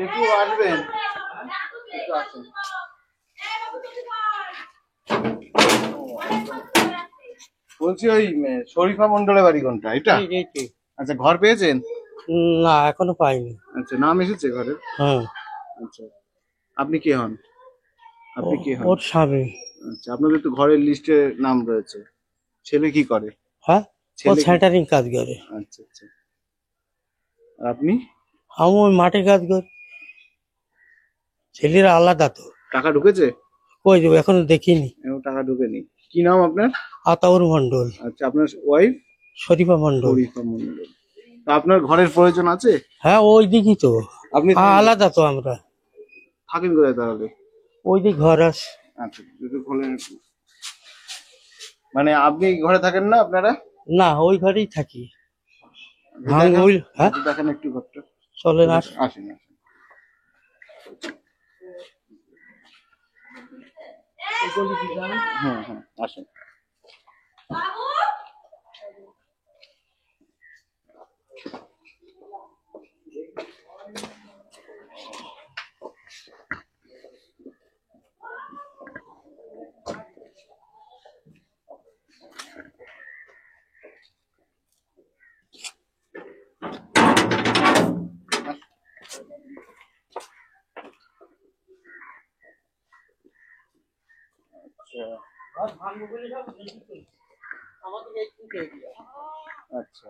একটু আসবেন, একটু আসুন। বলছি ওই শরীফা মন্ডলের বাড়ি কোনটা এটা? আচ্ছা, ঘর পেয়েছেন? না এখনো পাইনি। আচ্ছা, নাম এসেছে ঘরের? হ্যাঁ। আচ্ছা, আপনি কে হন? আপনি কে হন? ওর স্বামী। আচ্ছা, আপনাদের তো ঘরের লিস্টে নাম রয়েছে। ছেলে কি করে? হ্যাঁ, ও ছেলে কি? সেন্টারিং কাজ করে। আচ্ছা আচ্ছা। আর আপনি? আমি ওই মাঠে কাজ করি। ছেলেরা আলাদা তো। টাকা ঢুকেছে? কই দেবো, এখনো দেখিনি। এখনো টাকা ঢুকেনি। কি নাম আপনার? আতাউর মন্ডল। আচ্ছা, আপনার ওয়াইফ? শরীফা মন্ডল। শরীফা মন্ডল। তা আপনার ঘরের প্রয়োজন আছে? হ্যাঁ, ওই দিকই তো। আপনি আলাদা তো আমরা। থাকেন কোথায় তাহলে? ওই দিক ঘর আছে। আচ্ছা, যদি বলেন একটু। মানে আপনি ঘরে থাকেন না আপনারা? না, ওই ঘরেই থাকি। হ্যাঁ, দেখেন একটু ঘরটা। চলেন আসেন আসেন। হ্যাঁ হ্যাঁ, আসেন। আচ্ছা,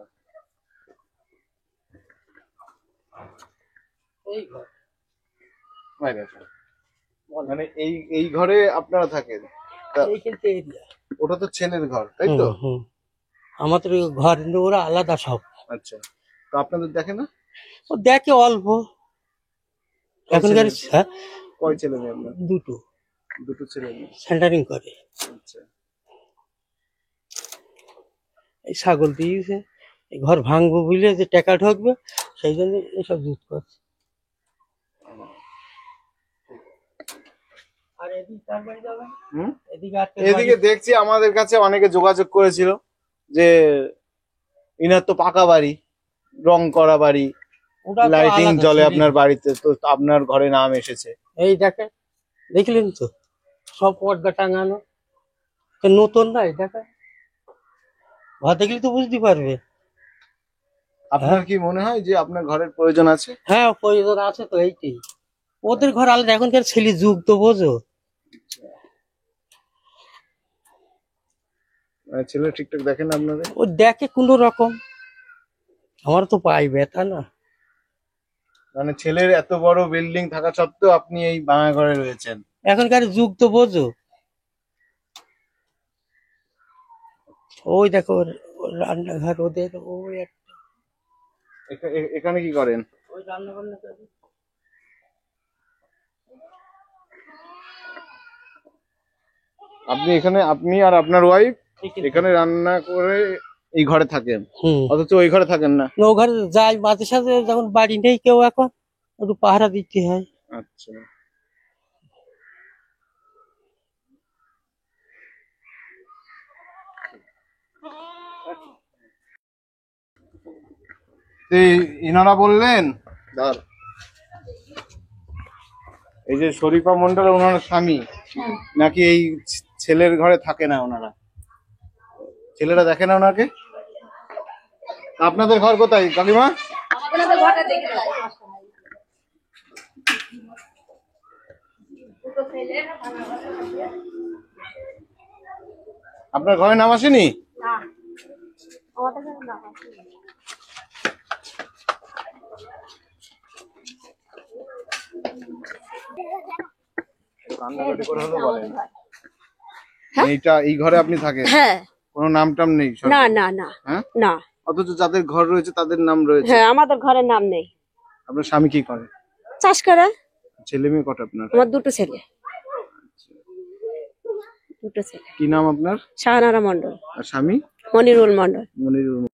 মানে এই এই ঘরে আপনারা থাকেন? ওটা তো ছেলের ঘর, তাই তো? আমাদের ঘর ওরা আলাদা সব। আচ্ছা, তো আপনাদের দেখে না? ও দেখে অল্প এখনকার। হ্যাঁ, কয় ছেলে মেয়ে আপনার? দুটো। দুটো ছেলে মেয়ে। সেন্টারিং করে। আচ্ছা, এই ছাগল দিয়েছে, এই ঘর ভাঙবো বুঝলে যে টাকা ঢুকবে, সেই জন্য এসব জুত করছে। আর এদিকে দেখছি আমাদের কাছে অনেকে যোগাযোগ করেছিল যে ইনার তো পাকা বাড়ি, রং করা বাড়ি, লাইটিং জ্বলে আপনার বাড়িতে, তো আপনার ঘরে নাম এসেছে। এই দেখেন, দেখলেন তো সব পর্দা টাঙানো, নতুন নাই। দেখেন ঘর দেখলে তো বুঝতে পারবে। আপনার কি মনে হয় যে আপনার ঘরের প্রয়োজন আছে? হ্যাঁ, প্রয়োজন আছে তো। এইটাই ওদের ঘর আলাদা। এখনকার ছেলে যুগ তো বোঝো। ছেলে ঠিকঠাক দেখেন আপনাদের? ও দেখে কোন রকম। আমার তো পাই ব্যথা না। মানে ছেলের এত বড় বিল্ডিং থাকা সত্ত্বেও আপনি এই ভাঙা ঘরে রয়েছেন। এখনকার যুগ তো বোঝো। ওই দেখো রান্নাঘর ওদের। ওই এখানে কি করেন? ওই রান্না বান্না করে। আপনি এখানে, আপনি আর আপনার ওয়াইফ এখানে রান্না করে এই ঘরে থাকেন, অথচ ওই ঘরে থাকেন না? ও ঘরে যাই মাঝে সাঝে, যখন বাড়ি নেই কেউ এখন একটু পাহারা দিতে হয়। আচ্ছা, ইনারা বললেন এই যে শরীফা মন্ডল ওনার স্বামী নাকি এই ছেলের ঘরে থাকে না, ওনারা ছেলেরা দেখে না ওনাকে। আপনাদের ঘর কোথায় কাকিমা? আপনার ঘরে নাম আসেনি? এইটা এই ঘরে আপনি থাকেন? হ্যাঁ। কোনো নাম টাম নেই? না না না। হ্যাঁ, না। অথচ যাদের ঘর রয়েছে তাদের নাম রয়েছে। হ্যাঁ, আমাদের ঘরের নাম নেই। আপনার স্বামী কি করে? চাষ করে। ছেলে মেয়ে কটা আপনার? আমার দুটো ছেলে। দুটো ছেলে। কি নাম আপনার? শাহানারা মন্ডল। আর স্বামী? মনিরুল মন্ডল। মনিরুল।